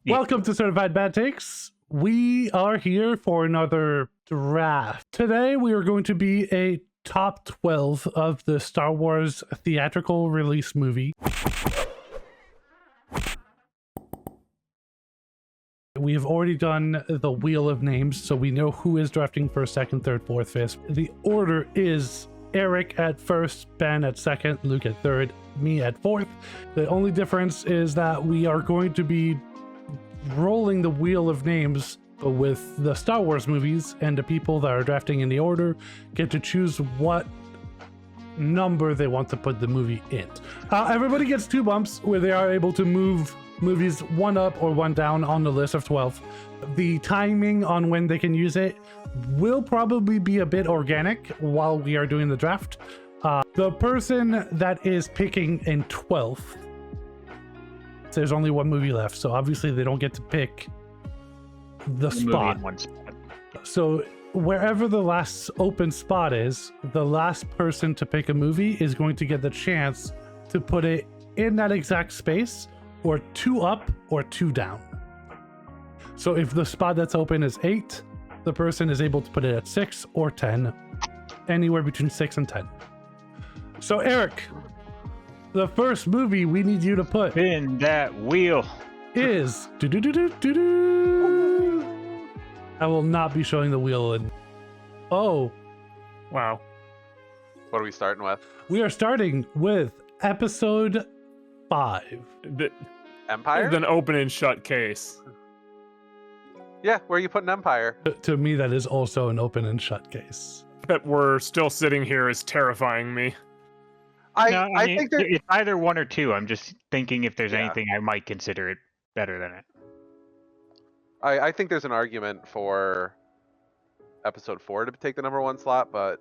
Welcome to Certified Bad Takes. We are here for another draft. Today we are going to be a top 12 of the Star Wars theatrical release movie. We have already done the wheel of names, so we know who is drafting first, second, third, fourth, fifth. The order is Erik at first, Ben at second, Luke at third, me at fourth. The only difference is that we are going to be rolling the wheel of names with the Star Wars movies, and the people that are drafting in the order get to choose what number they want to put the movie in. Everybody gets 2 bumps where they are able to move movies 1 up or 1 down on the list of 12. The timing on when they can use it will probably be a bit organic while we are doing the draft. The person that is picking in 12th, there's only 1 movie left, so obviously they don't get to pick the spot. So wherever the last open spot is, the last person to pick a movie is going to get the chance to put it in that exact space, or 2 up or 2 down. So if the spot that's open is 8, the person is able to put it at 6 or 10, anywhere between 6 and 10. So Erik, the first movie we need you to put in that wheel is I will not be showing the wheel. And oh wow, what are we starting with? We are starting with episode 5. Empire? It's an open and shut case. Yeah, where are you putting Empire? To me, that is also an open and shut case. That we're still sitting here is terrifying me. I think it's either 1 or 2. I'm just thinking if there's anything I might consider it better than it. I think there's an argument for episode 4 to take the number 1 slot, but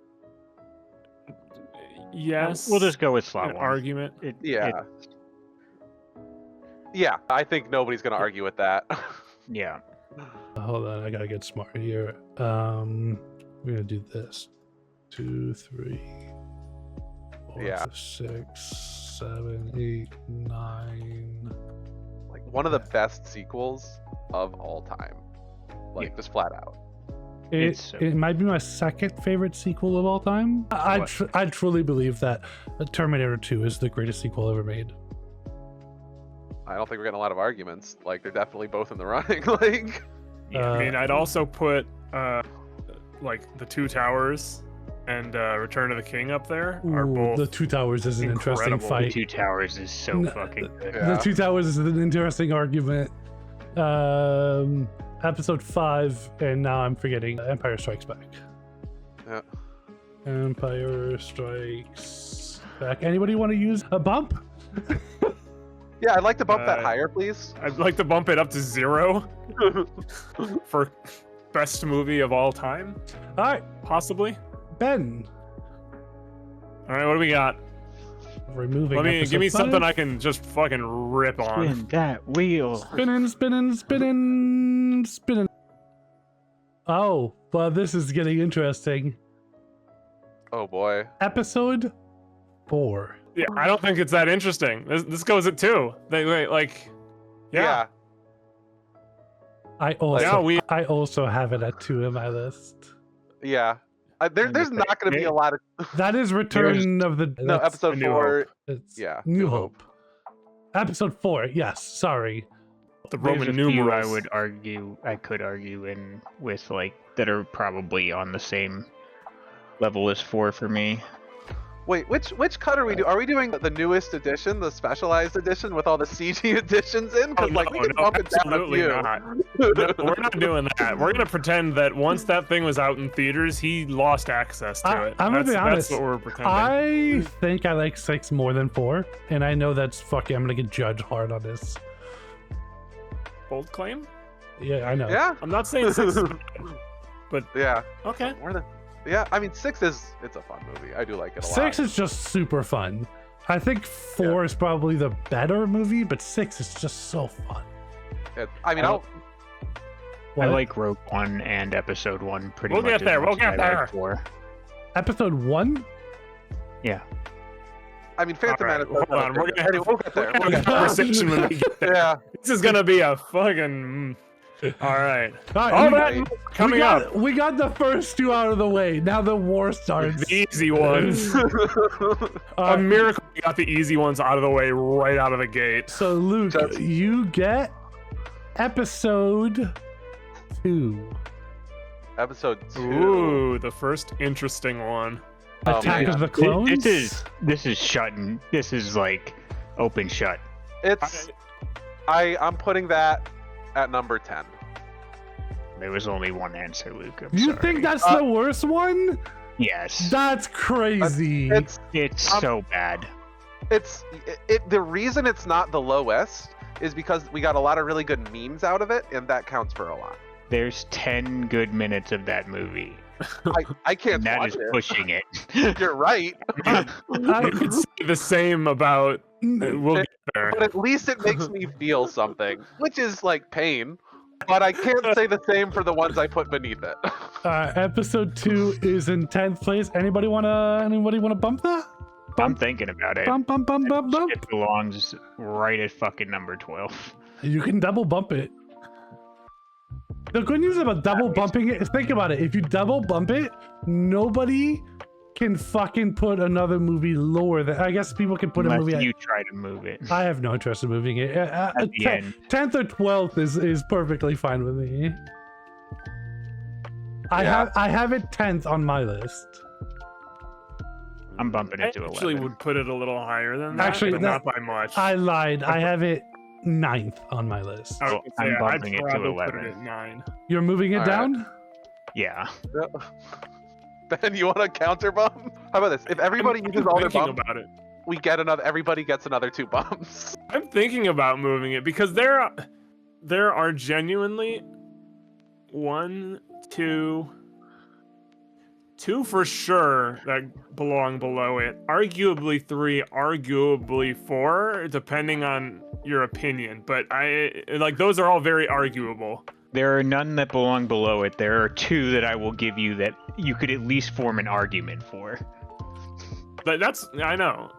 yes, we'll just go with slot 1. Argument. Yeah, I think nobody's gonna argue with that. Yeah. Hold on, I gotta get smart here. We're gonna do this. 2, 3, 4, 5, 6, 7, 8, 9. Like one of the best sequels of all time. Like just flat out. It might be my second favorite sequel of all time. I truly believe that Terminator 2 is the greatest sequel ever made. I don't think we're getting a lot of arguments. Like they're definitely both in the running. Like, I mean, I'd also put like the 2 Towers and Return of the King up there. Are both the 2 Towers is an interesting fight. The 2 Towers is so fucking good. The 2 Towers is an interesting argument. Episode 5, and now I'm forgetting Empire Strikes Back. Yeah. Empire Strikes Back. Anybody want to use a bump? Yeah, I'd like to bump that higher, please. I'd like to bump it up to 0 for best movie of all time. All right, possibly. Ben. All right, what do we got? Removing. Give me 5. Something I can just fucking rip on. Spin that wheel. Spinning. Oh, well, this is getting interesting. Oh boy. Episode 4. Yeah, I don't think it's that interesting. This goes at 2. Yeah. I also have it at 2 in my list. Yeah. There's not going to be a lot of. That is Return of the. No, episode 4. It's New Hope. Episode 4. Yes. Sorry. The Roman numerals. I could argue in with like that are probably on the same level as 4 for me. Wait, which cut are we doing? Are we doing the newest edition, the specialized edition with all the CG additions in? Because we can bump it down a few. Not. No, we're not doing that. We're gonna pretend that once that thing was out in theaters, he lost access to it. I'm gonna be honest. That's what we're pretending. I think I like 6 more than 4, and I know that's fucking. I'm gonna get judged hard on this. Bold claim? Yeah, I know. Yeah. I'm not saying 6, but yeah. Okay. More than. Yeah, I mean 6 it's a fun movie. I do like it a lot. 6 is just super fun. I think 4 is probably the better movie, but 6 is just so fun. I like Rogue One and Episode 1 pretty much. We'll get there. 4. Episode 1? Yeah. I mean, Phantom All right, Menace. hold on, we're gonna Anyway, we'll get there. We're gonna have a conversation when we get there. Yeah. This is gonna be a fucking. All right. All right, All we- that coming up. We got the first two out of the way. Now the war starts. The easy ones. A miracle we got the easy ones out of the way right out of the gate. So Luke, Just- you get episode 2. Episode 2. Ooh, the first interesting one. Oh, Attack man. of the Clones. This is shutting. This is like open shut. It's. I'm putting that at number 10. There was only one answer, Luke. I'm You sorry. think that's the worst one? Yes. That's crazy. It's so bad. The reason it's not the lowest is because we got a lot of really good memes out of it, and that counts for a lot. There's 10 good minutes of that movie. I can't And that watch is it. pushing it. You're right, You could say the same about. We'll get there. but at least it makes me feel something, which is like pain. But I can't say the same for the ones I put beneath it. Episode 2 is in 10th place. Anybody wanna bump that? I'm thinking about it. Bump. It belongs right at fucking number 12. You can double bump it. The good news about double bumping it is, think about it. If you double bump it, nobody can fucking put another movie lower than. I guess people can put a Unless movie. you try to move it. I have no interest in moving it. At the end. 10th or 12th is perfectly fine with me. I Yeah. have it 10th on my list. I'm bumping I it to 11. actually would put it a little higher than that, Actually, but that- not by much. I lied. I have it 9th on my list. I would Oh, I'm say bumping I'd it to probably 11. Put it at 9. You're moving it All right. down? Yeah. Ben, you want to counter bump? How about this? If everybody I'm uses all their thinking bumps, about it. we get another. Everybody gets another 2 bumps. I'm thinking about moving it because there are genuinely 1, 2 for sure that belong below it. Arguably 3, arguably 4, depending on your opinion. But those are all very arguable. There are none that belong below it. There are 2 that I will give you that you could at least form an argument for. But I know.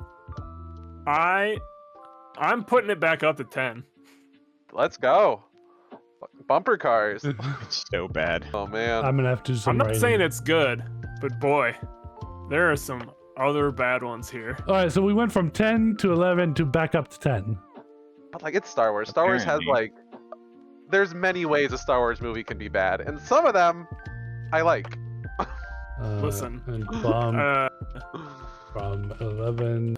I'm putting it back up to 10. Let's go. Bumper cars. It's so bad. Oh man. I'm gonna have to do some I'm not writing. saying it's good, but boy, there are some other bad ones here. All right, so we went from 10 to 11 to back up to 10. But like, it's Star Wars. Star Wars has Apparently. like. There's many ways a Star Wars movie can be bad, and some of them I like. Listen. Listen. And bump Uh, from 11.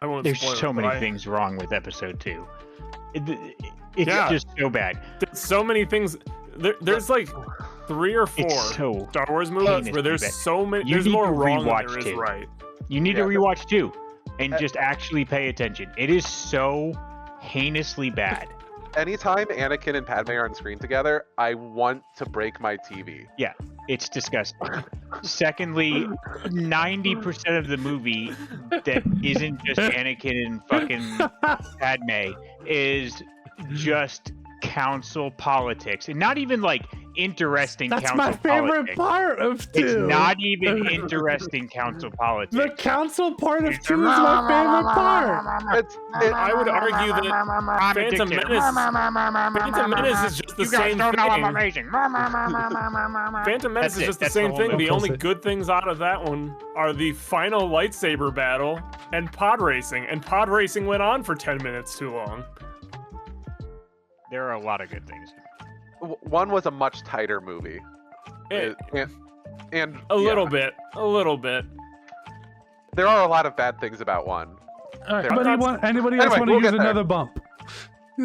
I won't There's spoil so it, but many things wrong with episode 2. It's Yeah. just so bad. There's so many things. There's like 3 or 4 It's so. Star Wars movies heinous where there's bad. so many. You There's need more to wrong than rewatch there is it. right. You need to Yeah. rewatch 2 and just actually pay attention. It is so heinously bad. Anytime Anakin and Padme are on screen together, I want to break my TV. It's disgusting. Secondly, 90% of the movie that isn't just Anakin and fucking Padme is just council politics, and not even like interesting That's council my favorite politics. part of 2. It's not even interesting council politics. The council part of 2 is my favorite part. I would argue that Phantom Menace is just the same thing. amazing. Phantom Menace That's is it. just the That's same the whole thing. movie. The only That's it. good things out of that one are the final lightsaber battle and pod racing. And pod racing went on for 10 minutes too long. There are a lot of good things. One was a much tighter movie. Eh, And a little yeah, bit. There are a lot of bad things about 1. All right, There- anybody else Anyway, want to we'll use get there. another bump?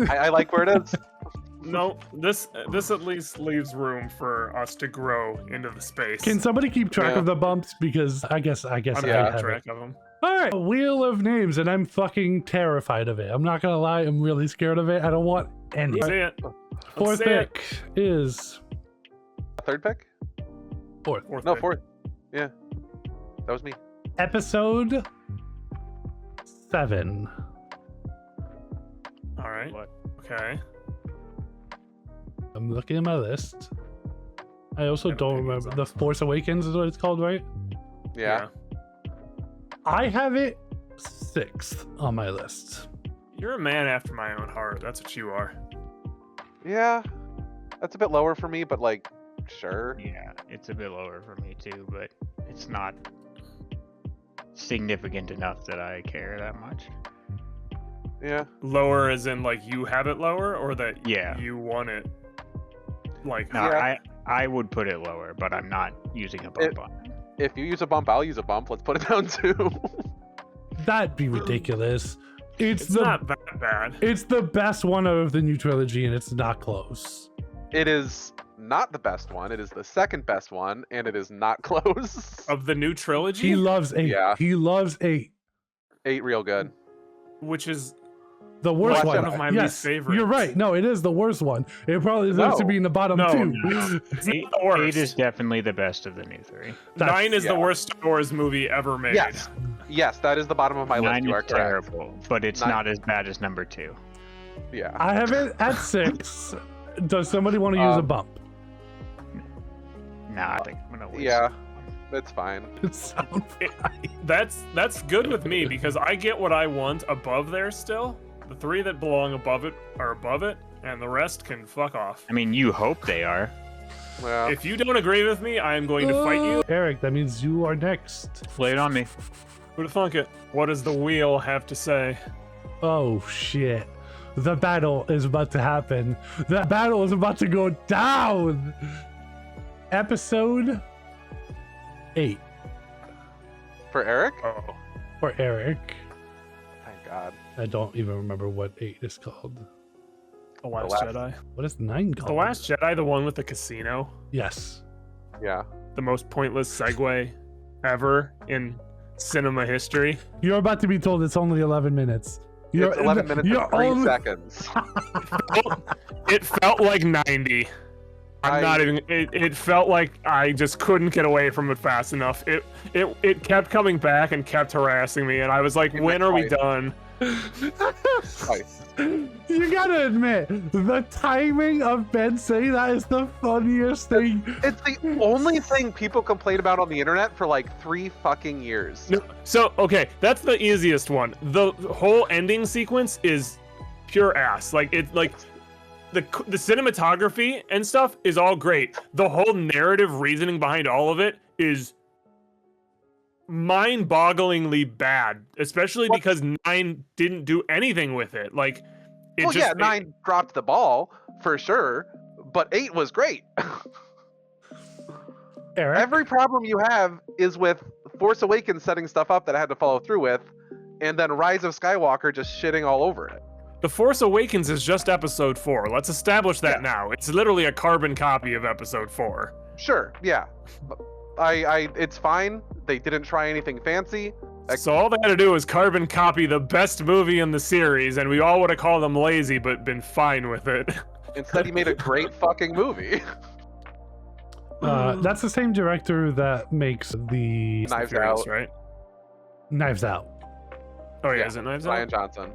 I like where it is. No, this at least leaves room for us to grow into the space. Can somebody keep track Yeah. of the bumps? Because I guess I'm I keeping have it. track of them. All right, Wheel of Names, and I'm fucking terrified of it. I'm not gonna lie, I'm really scared of it. I don't want any. Say it. Fourth say it. pick is Third pick? fourth. No, pick. 4th. Yeah. That was me. Episode 7. All right. What? Okay. I'm looking at my list. I also Got don't opinions remember. on The this one. Force Awakens is what it's called, right? Yeah. I have it 6th on my list. You're a man after my own heart. That's what you are. Yeah. That's a bit lower for me, but like, sure. Yeah, it's a bit lower for me too, but it's not significant enough that I care that much. Yeah. Lower as in like you have it lower, or that Yeah. you want it like No, high? I would put it lower, but I'm not using a bump on it. If you use a bump, I'll use a bump. Let's put it down too. That'd be ridiculous. It's not that bad. It's the best one out of the new trilogy, and it's not close. It is not the best one. It is the second best one, and it is not close. Of the new trilogy, He loves 8. Yeah. He loves 8. 8 real good. which is The worst Watch one. out. one of my Yes, least favorites. you're right. No, it is the worst one. It probably deserves to No. be in the bottom No, 2. no. It's not Eight, the worst. 8 is definitely the best of the new 3. That's- 9 is yeah. the worst Star Wars movie ever made. Yes. Yes, that is the bottom of my list. 9 You are is correct. terrible, but it's 9 not as bad as number 2. Yeah. I have it at 6. Does somebody want to use a bump? Nah, I think I'm gonna waste Yeah. it. That's fine. It sounds That's good with me because I get what I want above there still. The 3 that belong above it are above it, and the rest can fuck off. I mean, you hope they are. Well, If you don't agree with me, I am going to fight you. Eric, that means you are next. Lay it on me. Who'd have thunk it? What does the wheel have to say? Oh shit. The battle is about to happen. The battle is about to go down. Episode 8 for Eric? Oh, for Eric. Thank God. I don't even remember what 8 is called. The Last Last- Jedi. What is 9 called? The Last Jedi, the one with the casino. Yes. Yeah. The most pointless segue ever in cinema history. You're about to be told it's only 11 minutes. You're, It's 11 minutes you're and 3 only- seconds. It felt like 90. It felt like I just couldn't get away from it fast enough. It kept coming back and kept harassing me, and I was like, You when went are we twice. done? Twice. You gotta admit, the timing of Ben saying that is the funniest thing. It's the only thing people complain about on the internet for like 3 fucking years. No, so, okay, that's the easiest one. The whole ending sequence is pure ass. Like, the cinematography and stuff is all great. The whole narrative reasoning behind all of it is mind-bogglingly bad, especially because 9 didn't do anything with it. Like, Well, yeah, 9 dropped the ball for sure, but 8 was great. Eric? Every problem you have is with Force Awakens setting stuff up that I had to follow through with, and then Rise of Skywalker just shitting all over it. The Force Awakens is just episode 4. Let's establish that now. It's literally a carbon copy of episode 4. Sure, yeah. It's fine. They didn't try anything fancy. So all they had to do was carbon copy the best movie in the series, and we all would have called them lazy, but been fine with it. Instead, he made a great fucking movie. That's the same director that makes the Knives Furious, Out. right? Knives Out. Oh yeah, Yeah, is it Knives Ryan Out? Johnson.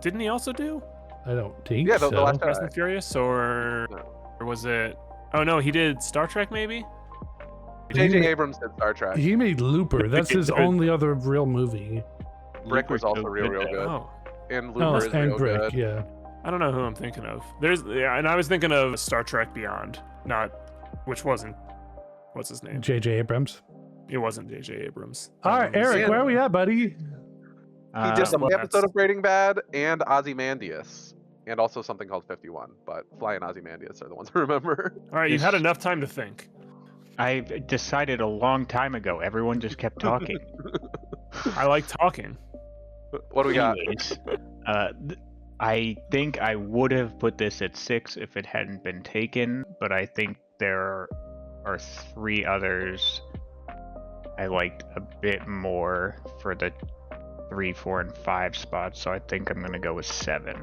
Didn't he also do I don't think Yeah, so. the last Fast and Furious, or was it? Oh no, he did Star Trek maybe. J.J. Abrams did Star Trek. He made Looper. That's his only other real movie. Brick was Looper's also so real though. good. Oh, And Oh, Looper is and real Brick, good. yeah. I don't know who I'm thinking of. And I was thinking of Star Trek Beyond, which wasn't. What's his name? J.J. Abrams. It wasn't J.J. Abrams. All right, Eric, Sam. where are we at, buddy? He did Some the of episode that's- of Breaking Bad and Ozymandias. And also something called 51. But Fly and Ozymandias are the ones I remember. All right, you've had enough time to think. I decided a long time ago. Everyone just kept talking. I like talking. What do we got? Anyways, I think I would have put this at 6 if it hadn't been taken, but I think there are 3 others I liked a bit more for the 3, 4, and 5 spots, so I think I'm gonna go with 7.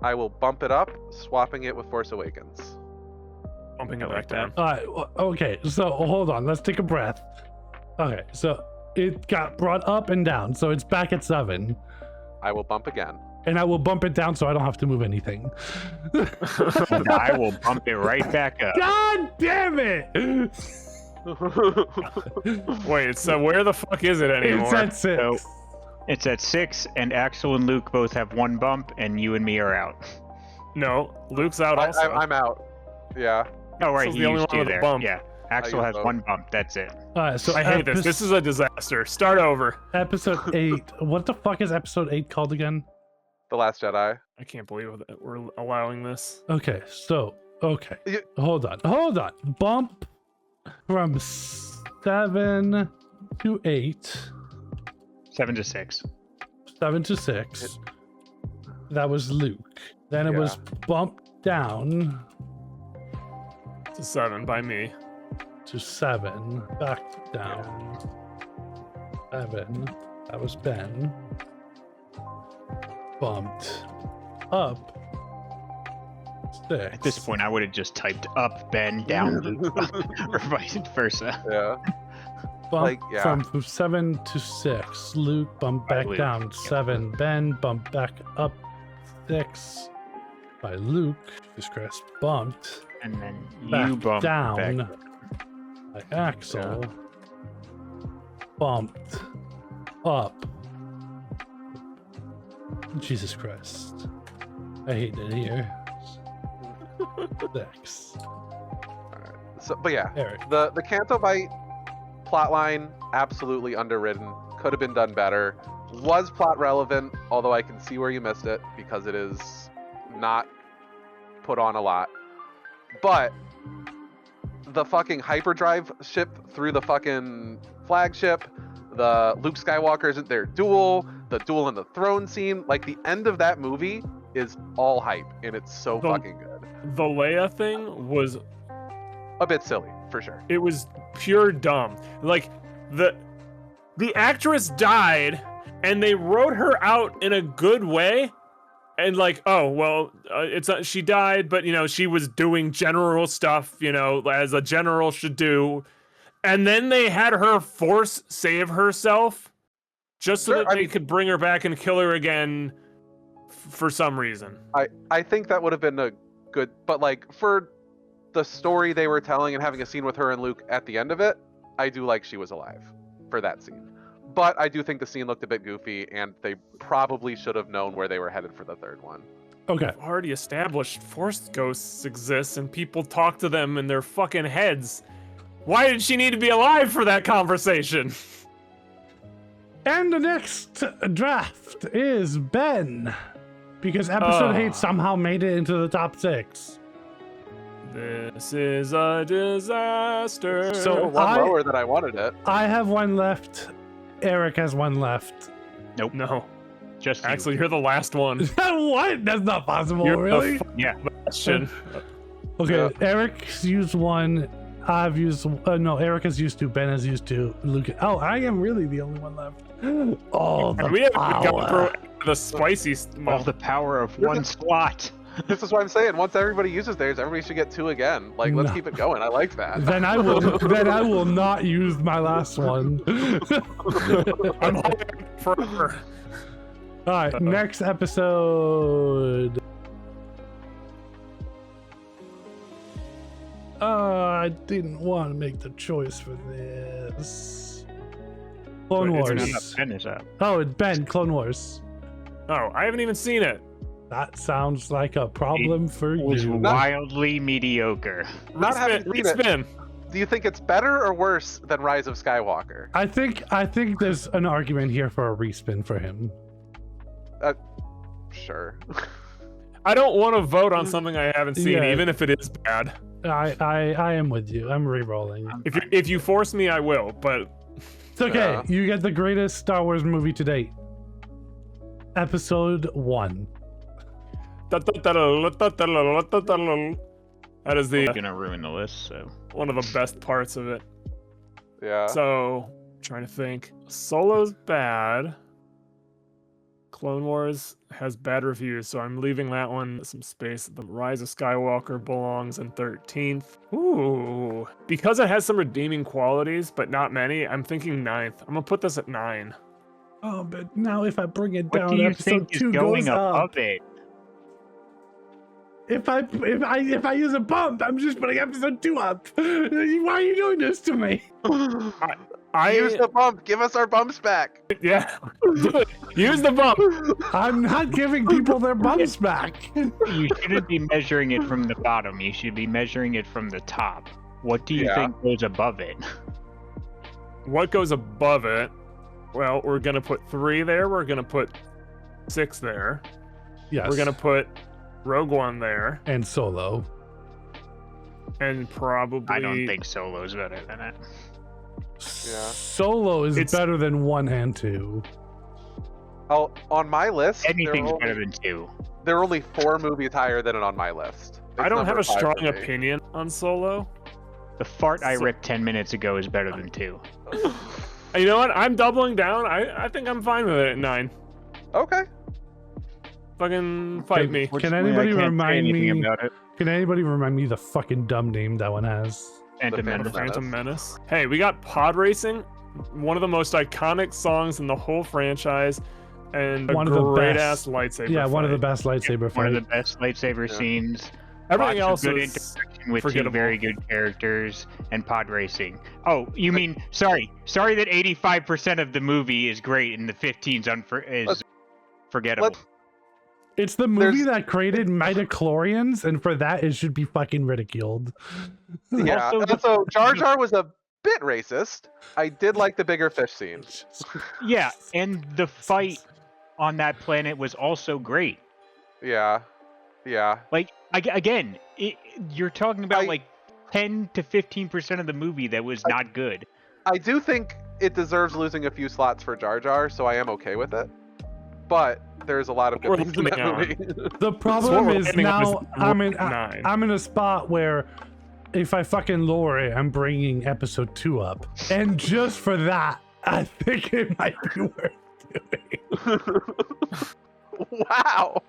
I will bump it up, swapping it with Force Awakens. Bumping I it like back down. All right, okay, so hold on. Let's take a breath. Okay, so it got brought up and down, so it's back at 7. I will bump again. And I will bump it down so I don't have to move anything. And I will bump it right back up. God damn it! Wait, so where the fuck is it anymore? It's at 6. So, it's at 6, and Axel and Luke both have 1 bump, and you and me are out. No, Luke's out also. I'm out. Yeah. Oh, right, Axel's he the only used one to with a there. bump. Yeah, Axel use has both. 1 bump. That's it. So I hate this. This is a disaster. Start over. episode 8. What the fuck is episode 8 called again? The Last Jedi. I can't believe that we're allowing this. Okay, so You- hold on. Bump from 7 to 8. 7 to 6. 7 to 6. That was Luke. Then it was bumped down It's a 7 by me. to 7. Back down. 7. That was Ben. Bumped up. 6. At this point, I would have just typed up, Ben, down, Luke, or vice versa. Yeah. Bump like, yeah. from 7 to 6. Luke bump back Luke, down. yep. 7. Ben bump back up. 6 by Luke. Jesus Christ. Bumped And then back you bump down back. by Axel. Bumped up. Jesus Christ. I hate it here. 6. So, but yeah, Eric. the Canto Bite plotline absolutely underwritten. Could have been done better. Was plot relevant, although I can see where you missed it because it is not put on a lot. But the fucking hyperdrive ship through the fucking flagship, the Luke Skywalker isn't their duel, the duel in the throne scene, like the end of that movie is all hype and it's so The- fucking good. The Leia thing was A bit silly, for sure. it was pure dumb. Like the actress died and they wrote her out in a good way. And like, oh, well, it's she died, but you know, she was doing general stuff, you know, as a general should do. And then they had her force save herself just so Sure, that I they mean- could bring her back and kill her again for some reason. I think that would have been a good, but like for the story they were telling and having a scene with her and Luke at the end of it, I do like she was alive for that scene. But I do think the scene looked a bit goofy and they probably should have known where they were headed for the third one. Okay. We've already established force ghosts exist and people talk to them in their fucking heads. Why did she need to be alive for that conversation? And the next draft is Ben. Because episode 8 somehow made it into the top 6. This is a disaster. So One lower than I wanted it. I have 1 left. Eric has 1 left. Nope, No, just you. actually, you're the last one. What? That's not possible, You're really? the Yeah. question. Okay, Yeah. Eric's used 1. I've used no. Eric has used 2. Ben has used 2. Luke. Oh, I am really the only one left. Oh, the And we haven't even gone power. through the spicy. All the power of one slot. This is what I'm saying. Once everybody uses theirs, everybody should get 2 again. Like, let's No. keep it going. I like that. Then I will. Then I will not use my last one. I'm holding forever. All right, next episode. I didn't want to make the choice for this. Clone Wait, it's Wars. another- Finish up. Oh, it's Ben. Clone Wars. Oh, I haven't even seen it. That sounds like a problem for It was you. wildly mediocre. Not having seen it, Spin. do you think it's better or worse than Rise of Skywalker? I think there's an argument here for a respin for him. Sure. I don't want to vote on something I haven't seen, Yeah. even if it is bad. I am with you. I'm re-rolling. If you force me, I will. But It's okay. Yeah. You get the greatest Star Wars movie to date. Episode 1. that is We're the gonna ruin the list, so. one of the best parts of it. Yeah. So, trying to think. Solo's bad. Clone Wars has bad reviews, so I'm leaving that one some space. The Rise of Skywalker belongs in 13th. Ooh. Because it has some redeeming qualities, but not many, I'm thinking 9th. I'm gonna put this at 9. Oh, but now if I bring it What down, do you episode think is 2 going goes up. above it? If I use a bump, I'm just putting episode 2 up. Why are you doing this to me? Use the bump. Give us our bumps back. Yeah. Do it. Use the bump. I'm not giving people their bumps back. You shouldn't be measuring it from the bottom. You should be measuring it from the top. What do you think goes above it? What goes above it? Well, we're gonna put 3 there. We're gonna put 6 there. Yes. We're gonna put Rogue One there, and Solo. and probably. I don't think Solo's better than it. Yeah. Solo is It's- better than 1 and 2. Oh, on my list, Anything's better than 2. there are only 4 movies higher than it on my list. I It's don't have number a 5 strong for me. opinion on Solo. The fart I So- ripped 10 minutes ago is better than 2. You know what? I'm doubling down. I think I'm fine with it at 9. Okay. Fucking fight me. Can anybody remind me? about it? Can anybody remind me the fucking dumb name that one has? Phantom Phantom Menace. Phantom Menace. Hey, we got pod racing, one of the most iconic songs in the whole franchise, and One a of the great best. ass lightsaber. Yeah, one of the fight. best lightsaber One of the fights. best lightsaber Yeah. scenes. Everything Lots else of good is interaction with 2 forgettable. very good characters and pod racing. Oh, you mean sorry that 85% of the movie is great and the 15's is forgettable. let's- It's the movie There's- that created midichlorians, and for that, it should be fucking ridiculed. Yeah. Also, the- So Jar Jar was a bit racist. I did like the bigger fish scene. Yeah, and the fight on that planet was also great. Yeah. Yeah. Like again, you're talking about I- like 10 to 15% of the movie that was not good. I do think it deserves losing a few slots for Jar Jar, so I am okay with it. But there's a lot of We're good things in that losing movie. The what problem we're is ending up now is nine. I'm in a spot where if I fucking lower it, I'm bringing episode 2 up, and just for that, I think it might be worth doing. Wow.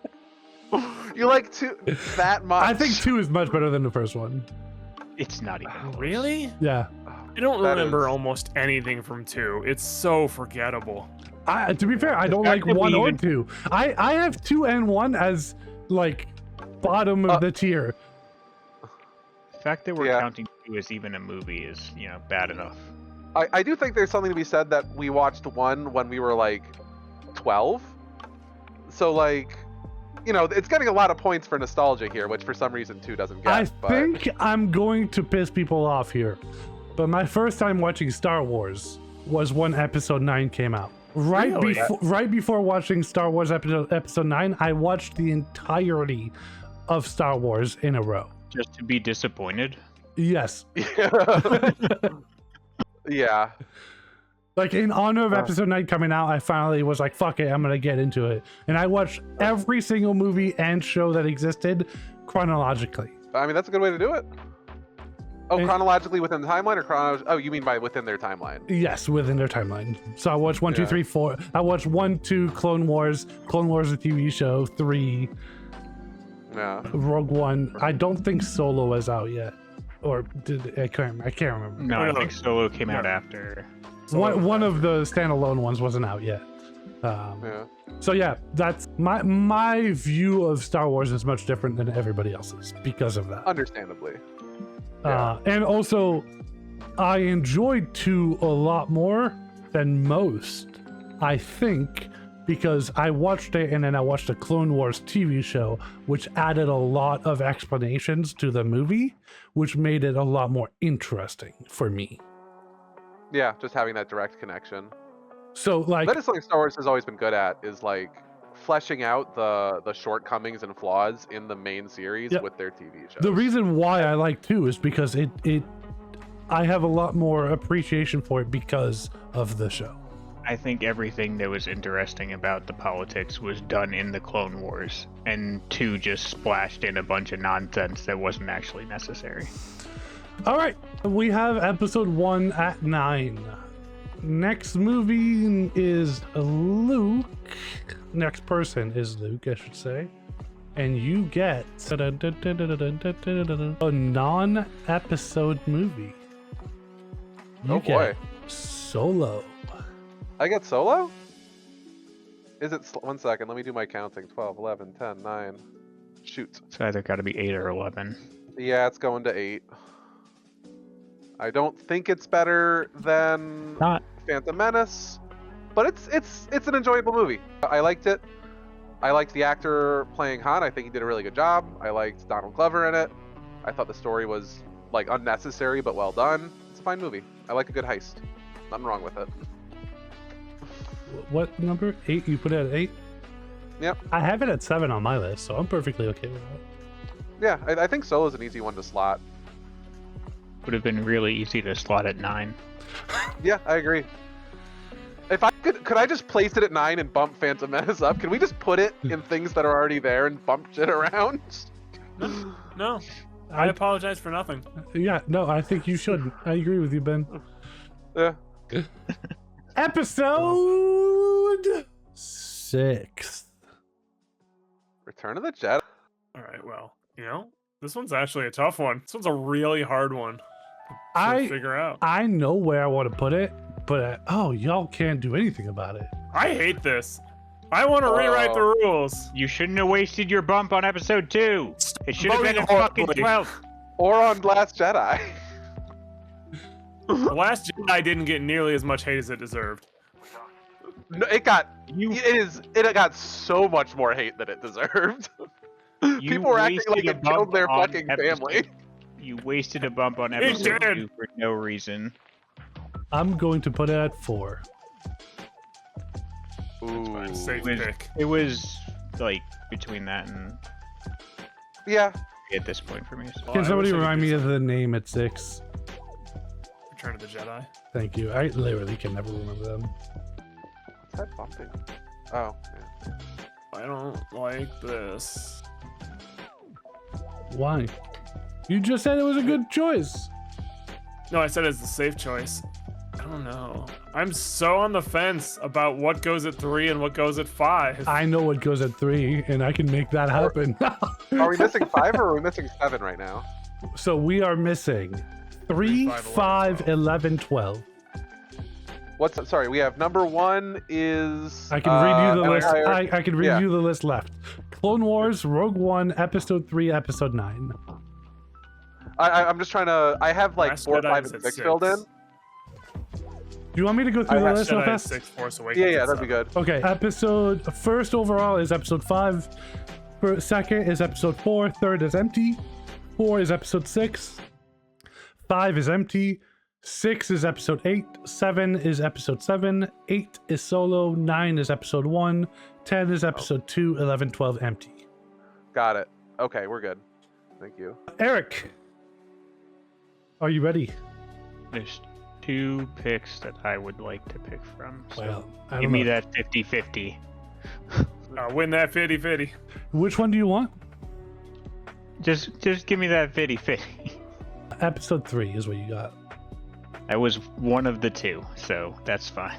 You like 2 that much? I think 2 is much better than the first one. It's not even close. Really? Yeah. I don't That remember is- almost anything from 2. It's so forgettable. To be fair, I don't fact like that we 1 or even- 2. I have 2 and 1 as like bottom of the tier. The fact that we're Yeah. counting 2 as even a movie is, bad enough. I do think there's something to be said that we watched 1 when we were like 12. So like, it's getting a lot of points for nostalgia here, which for some reason 2 doesn't get. I but think I'm going to piss people off here, but my first time watching Star Wars was when Episode 9 came out. Really? Right before watching Star Wars Episode 9, I watched the entirety of Star Wars in a row. Just to be disappointed. Yes. Yeah. Like in honor of Episode 9 coming out, I finally was like, fuck it, I'm gonna get into it. And I watched every single movie and show that existed chronologically. I mean, that's a good way to do it. Oh, And- chronologically within the timeline or Oh, you mean by within their timeline? Yes, within their timeline. So I watched 1, 2, Yeah. 3, 4. I watched 1, 2, Clone Wars, the TV show, 3, Yeah. Rogue One. I don't think Solo is out yet. Or I can't remember. No, I Really? think Solo came out Yeah. after. One of the standalone ones wasn't out yet. Yeah. So yeah, that's my view of Star Wars is much different than everybody else's because of that. Understandably. Yeah. And also, I enjoyed 2 a lot more than most, I think, because I watched it and then I watched the Clone Wars TV show, which added a lot of explanations to the movie, which made it a lot more interesting for me. Yeah, just having that direct connection. So like, That is something Star Wars has always been good at, is like fleshing out the shortcomings and flaws in the main series Yep. with their TV shows. the reason why I like 2 is because I have a lot more appreciation for it because of the show. I think everything that was interesting about the politics was done in the Clone Wars, and 2 just splashed in a bunch of nonsense that wasn't actually necessary. All right, we have episode 1 at 9. Next movie is Luke. Next person is Luke, I should say. And you get a non-episode movie. You Oh, boy. get Solo. I get Solo? Is it... 1 second, let me do my counting. 12, 11, 10, 9. Shoot. It's either got to be 8 or 11. Yeah, it's going to 8. I don't think it's better than Not. Phantom Menace, but it's an enjoyable movie. I liked it. I liked the actor playing Han. I think he did a really good job. I liked Donald Glover in it. I thought the story was like unnecessary but well done. It's a fine movie. I like a good heist. Nothing wrong with it. What number? 8? You put it at 8? Yep. I have it at 7 on my list, so I'm perfectly okay with that. Yeah, I think Solo's an easy one to slot. Would have been really easy to slot at 9. Yeah, I agree. If I could I just place it at 9 and bump Phantom Menace up? Can we just put it in things that are already there and bump shit around? No. I apologize for nothing. Yeah, no, I think you should. I agree with you, Ben. Yeah. Episode 6. Return of the Jedi. All right, well, this one's actually a tough one. This one's a really hard one to figure out. I know where I want to put it, but y'all can't do anything about it. I hate this. I want to rewrite the rules. You shouldn't have wasted your bump on episode 2. It should have been voting in fucking horribly. 12. Or on Last Jedi. The Last Jedi didn't get nearly as much hate as it deserved. No, it got so much more hate than it deserved. People were acting like it killed their fucking family. You wasted a bump on episode 2 for no reason. I'm going to put it at 4. Ooh. Safe pick. It was like between that and Yeah. at this point for me. So. Can somebody remind me of the name at 6? Return of the Jedi. Thank you. I literally can never remember them. What's that bumping? Oh, yeah. I don't like this. Why? You just said it was a good choice. No, I said it's the safe choice. I don't know. I'm so on the fence about what goes at 3 and what goes at 5. I know what goes at 3, and I can make that happen. Are we missing 5 or are we missing 7 right now? So we are missing 3, 5, 11, 12. Sorry, we have number 1 is... I can read you the list. Empire. I can read you the list left. Clone Wars, Rogue One, Episode 3, Episode 9. I'm just trying to... I have like Last 4, Jedi 5, is and at 6 6. filled in. Do you want me to go through the list real Jedi fast? 6, Force Awakens. Yeah, and that'd be 7. good. Okay, episode first overall is episode 5. Second is episode 4. Third is empty. 4 is episode 6. 5 is empty. 6 is episode 8. 7 is episode 7. 8 is solo. 9 is episode 1. 10 is episode 2. 11, 12 empty. Got it. Okay, we're good. Thank you. Eric, are you ready? There's 2 picks that I would like to pick from. So Well, I don't give me know. that 50-50. Win that 50-50. Which one do you want? Just give me that 50-50. Episode 3 is what you got. That was one of the 2, so that's fine.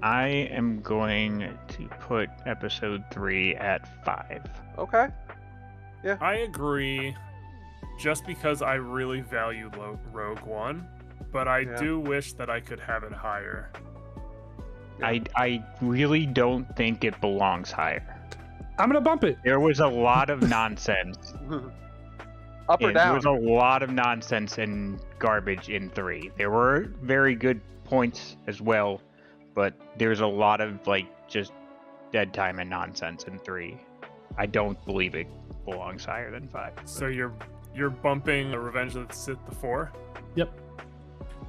I am going to put episode 3 at 5. Okay. I agree, just because I really value Rogue One, but I do wish that I could have it higher. I really don't think it belongs higher. I'm gonna bump it. There was a lot of nonsense. Up or There down? was a lot of nonsense and garbage in 3. There were very good points as well, but there's a lot of just dead time and nonsense in 3. I don't believe it belongs higher than 5. So you're bumping Revenge of the Sith to 4? Yep.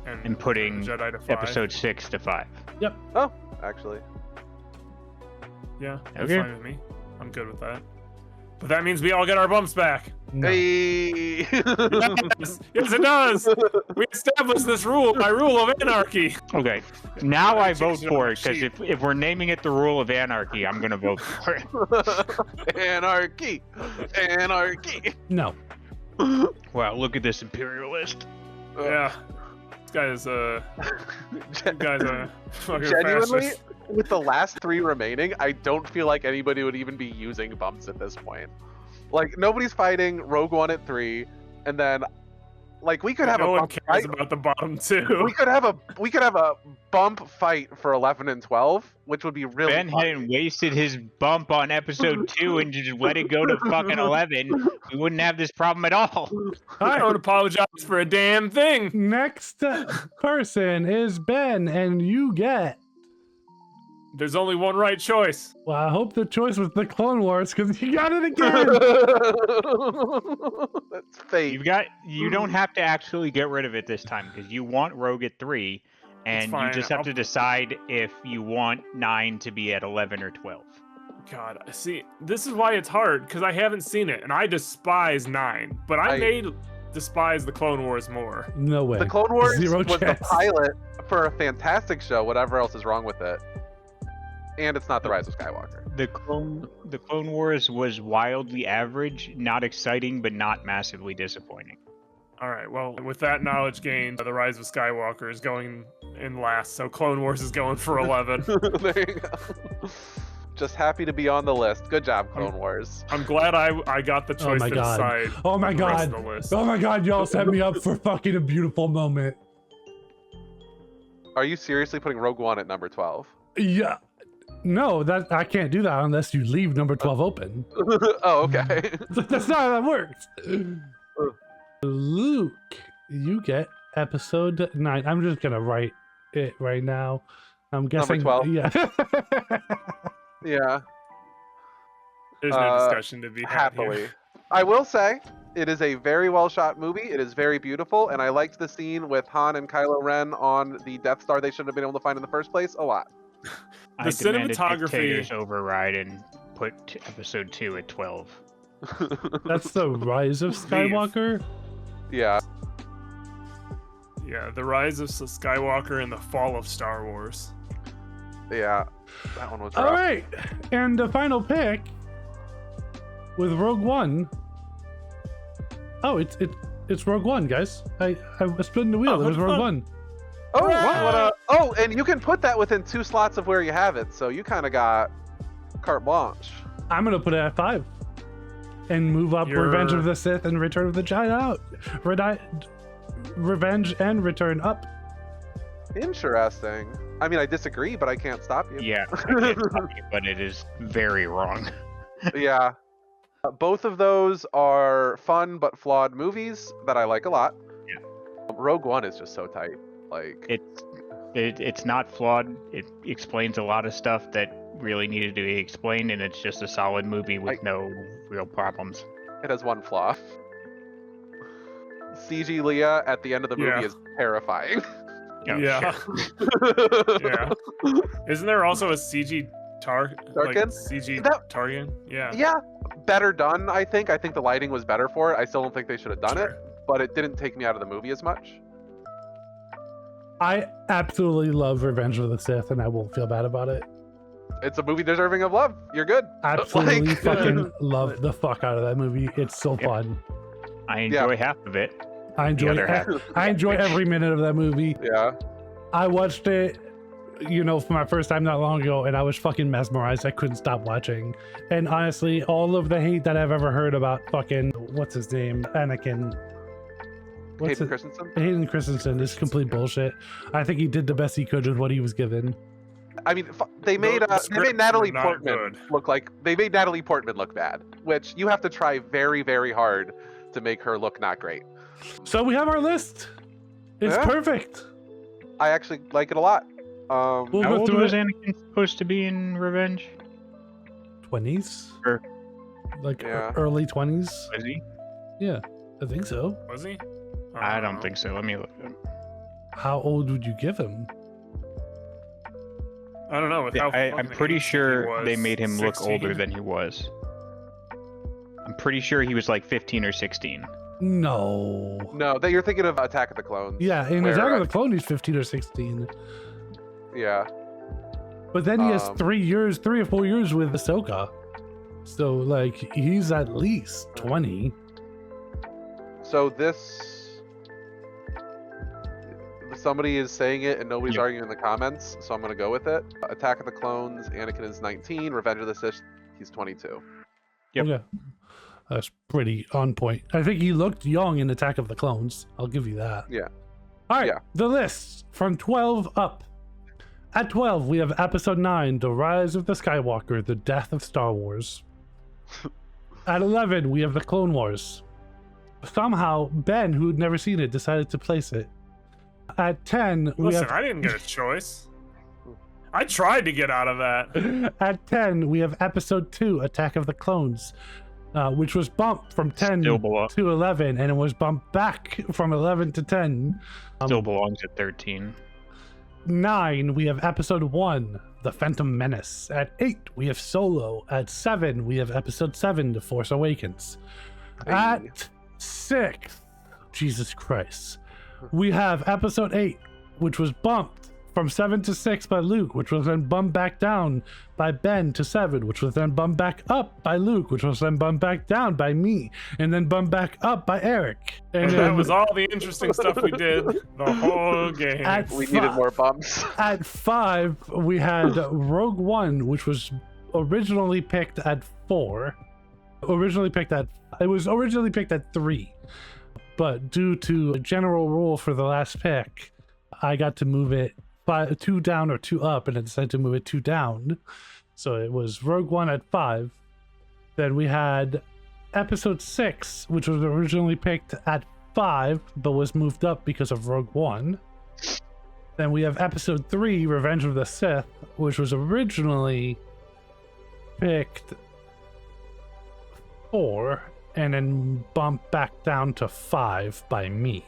And putting Jedi to 5? episode 6 to 5. Oh, actually. Yeah, that's Okay. fine with me. I'm good with that. But that means we all get our bumps back. No. Hey! Yes, yes, it does. We established this rule by rule of anarchy. Okay, now I vote changed it for on it my because if we're naming it the rule of anarchy, I'm gonna vote for it. Anarchy! Anarchy! No. Wow, look at this imperialist. Yeah, this guy is fucking Genuinely, fascist. with the last 3 remaining, I don't feel like anybody would even be using bumps at this point. Like, nobody's fighting Rogue One at 3, and then Like we could have No a one bump cares fight. about the bottom two. We could have a bump fight for 11 and 12, which would be really Ben fun. hadn't wasted his bump on episode 2 and just let it go to fucking 11. We wouldn't have this problem at all. I don't apologize for a damn thing. Next person is Ben, and you get. There's only one right choice. Well, I hope the choice was the Clone Wars because you got it again. That's fate. You don't have to actually get rid of it this time because you want Rogue at 3, and you fine. just have to decide if you want 9 to be at 11 or 12. God, see, this is why it's hard because I haven't seen it, and I despise 9, but I may despise the Clone Wars more. No way. The Clone Wars Zero was the chance. pilot for a fantastic show. Whatever else is wrong with it, and it's not the Rise of Skywalker. The Clone Wars was wildly average, not exciting, but not massively disappointing. All right, well, with that knowledge gained, the Rise of Skywalker is going in last, so Clone Wars is going for 11. There you go. Just happy to be on the list. Good job, Clone Wars. I'm glad I got the choice my to God. decide. Oh my the rest God. of the list. Oh my God, y'all set me up for fucking a beautiful moment. Are you seriously putting Rogue One at number 12? Yeah. No, that I can't do that unless you leave number 12 open. Oh, okay. That's not how that works. Luke, you get episode 9. I'm just gonna write it right now. I'm guessing. Number 12? Yeah. Yeah. There's no discussion to be had Happily. here. I will say, it is a very well shot movie. It is very beautiful, and I liked the scene with Han and Kylo Ren on the Death Star they shouldn't have been able to find in the first place a lot. I demand a cinematography- dictator's override and put episode 2 at 12. That's the Rise of Skywalker. Yeah. Yeah, the Rise of Skywalker and the Fall of Star Wars. Yeah. That one was rough. All right, and the final pick with Rogue One. Oh, it's Rogue One, guys. I was spinning the wheel. Oh, It was what Rogue fun. One. Oh, oh, and you can put that within 2 slots of where you have it, so you kind of got carte blanche. I'm gonna put it at 5 and move up Revenge of the Sith and Return of the Jedi out. Revenge and Return up. Interesting. I mean, I disagree, but I can't stop you. Yeah, I can't stop you, but it is very wrong. Yeah. Both of those are fun but flawed movies that I like a lot. Yeah. Rogue One is just so tight. Like It's not flawed. It explains a lot of stuff that really needed to be explained, and it's just a solid movie with no real problems. it has one flaw. CG Leia at the end of the movie is terrifying. Oh, yeah. shit. Yeah. Isn't there also a CG like Tarkin? CG Tarkin? Yeah. Yeah, better done, I think. I think the lighting was better for it. I still don't think they should have done Sure. it, but it didn't take me out of the movie as much. I absolutely love Revenge of the Sith, and I won't feel bad about it. It's a movie deserving of love. You're good. Absolutely Like- fucking love the fuck out of that movie. It's so Yeah. fun. I enjoy half of it. I enjoy other half. I enjoy every minute of that movie. Yeah. I watched it, for my first time not long ago, and I was fucking mesmerized. I couldn't stop watching. And honestly, all of the hate that I've ever heard about fucking, what's his name? Anakin. Hayden Christensen. Hayden Christensen is complete bullshit. I think he did the best he could with what he was given. I mean, they made The they scripts made Natalie were not Portman good. look like they made Natalie Portman look bad, which you have to try very, very hard to make her look not great. So we have our list. It's Yeah. perfect. I actually like it a lot. We'll How go old through was it. Anakin supposed to be in Revenge? 20s? Sure. Like Yeah. early 20s? Was he? Yeah, I think so. Was he? I don't think so. Let me look. How old would you give him? I don't know. With how I'm fucking pretty ancient he sure they was, made him look 16. older than he was. I'm pretty sure he was like 15 or 16. No. No, that you're thinking of Attack of the Clones. Yeah, in where, Attack of the Clone, he's 15 or 16. Yeah. But then he has Um, 3 or 4 years with Ahsoka. So, like, he's at least 20. So somebody is saying it and nobody's Yep. arguing in the comments, so I'm gonna go with it. Attack of the Clones, Anakin is 19. Revenge of the Sith, he's 22. Yep. Okay. That's pretty on point. I think he looked young in Attack of the Clones. I'll give you that. Yeah. All right, Yeah. the list from 12 up. At 12, we have Episode 9, The Rise of the Skywalker, The Death of Star Wars. At 11, we have The Clone Wars. Somehow, Ben, who'd never seen it, decided to place it. At 10, we Listen, have... I didn't get a choice. I tried to get out of that. At 10, we have Episode 2, Attack of the Clones, which was bumped from 10 Still below. to 11, and it was bumped back from 11 to 10. Still belongs at 13. 9, we have Episode 1, The Phantom Menace. At 8, we have Solo. At 7, we have Episode 7, The Force Awakens. Hey. At 6, Jesus Christ, we have Episode 8, which was bumped from 7 to 6 by Luke, which was then bumped back down by Ben to 7, which was then bumped back up by Luke, which was then bumped back down by me, and then bumped back up by Eric. And That then was all the interesting stuff we did the whole game. At We needed more bumps. At 5, we had Rogue One, which was originally picked at 4. It was originally picked at 3, but due to a general rule for the last pick, I got to move it 2 down or 2 up, and I decided to move it 2 down. So it was Rogue One at 5. Then we had Episode 6, which was originally picked at 5, but was moved up because of Rogue One. Then we have Episode 3, Revenge of the Sith, which was originally picked 4 and then bumped back down to 5 by me.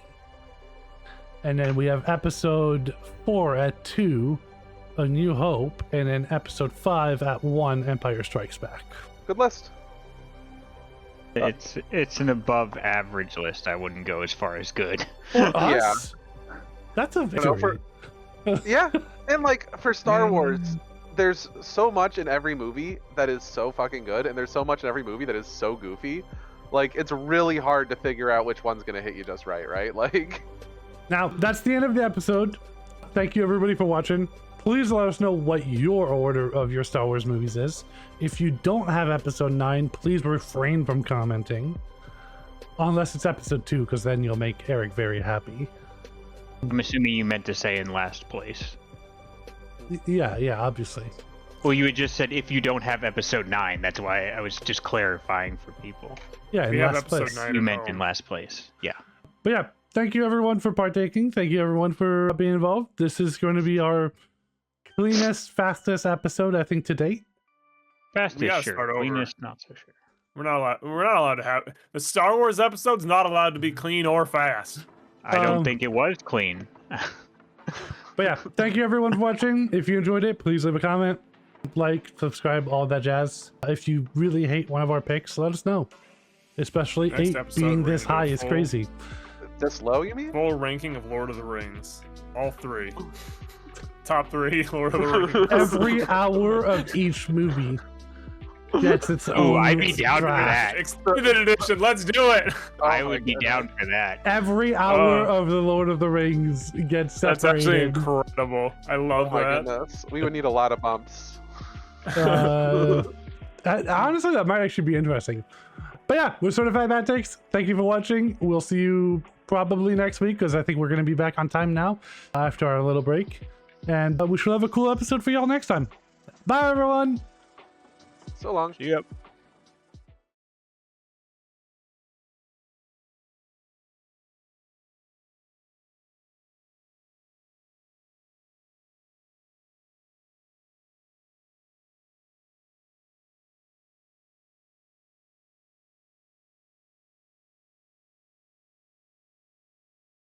And then we have Episode 4 at 2, A New Hope, and then Episode 5 at 1, Empire Strikes Back. Good list. It's an above average list. I wouldn't go as far as good. For us, that's a victory. Yeah, and like for Star Wars, there's so much in every movie that is so fucking good, and there's so much in every movie that is so goofy. Like, it's really hard to figure out which one's gonna hit you just right? Like... Now, that's the end of the episode. Thank you, everybody, for watching. Please let us know what your order of your Star Wars movies is. If you don't have Episode 9, please refrain from commenting. Unless it's Episode 2, because then you'll make Eric very happy. I'm assuming you meant to say in last place. Yeah, obviously. Well, you had just said if you don't have Episode 9. That's why I was just clarifying for people. Yeah, We in have last Episode place. 9. You meant in last place. Yeah. But yeah, thank you, everyone, for partaking. Thank you, everyone, for being involved. This is going to be our cleanest, fastest episode, I think, to date. We Fastest, gotta sure. start over. Cleanest, not so sure. We're not allowed to have the Star Wars episode's not allowed to be clean or fast. I don't think it was clean. But yeah, thank you, everyone, for watching. If you enjoyed it, please leave a comment, like, subscribe, all that jazz. If you really hate one of our picks, let us know. Especially Next 8 episode, being we're this gonna go high is full- crazy. This low, you mean? Full ranking of Lord of the Rings. All 3. Top 3 Lord of the Rings. Every hour of each movie gets its own. Ooh, I'd be down for draft. that. Extended edition. Let's do it. I Oh would my be goodness. down for that. Every hour of the Lord of the Rings gets separated. That's actually incredible. I love Oh my that. goodness. We would need a lot of bumps. Honestly, that might actually be interesting. But yeah, we're Certified Bad Takes. Thank you for watching. We'll see you probably next week, because I think we're going to be back on time now after our little break. And we should have a cool episode for y'all next time. Bye, everyone. So long. Yep.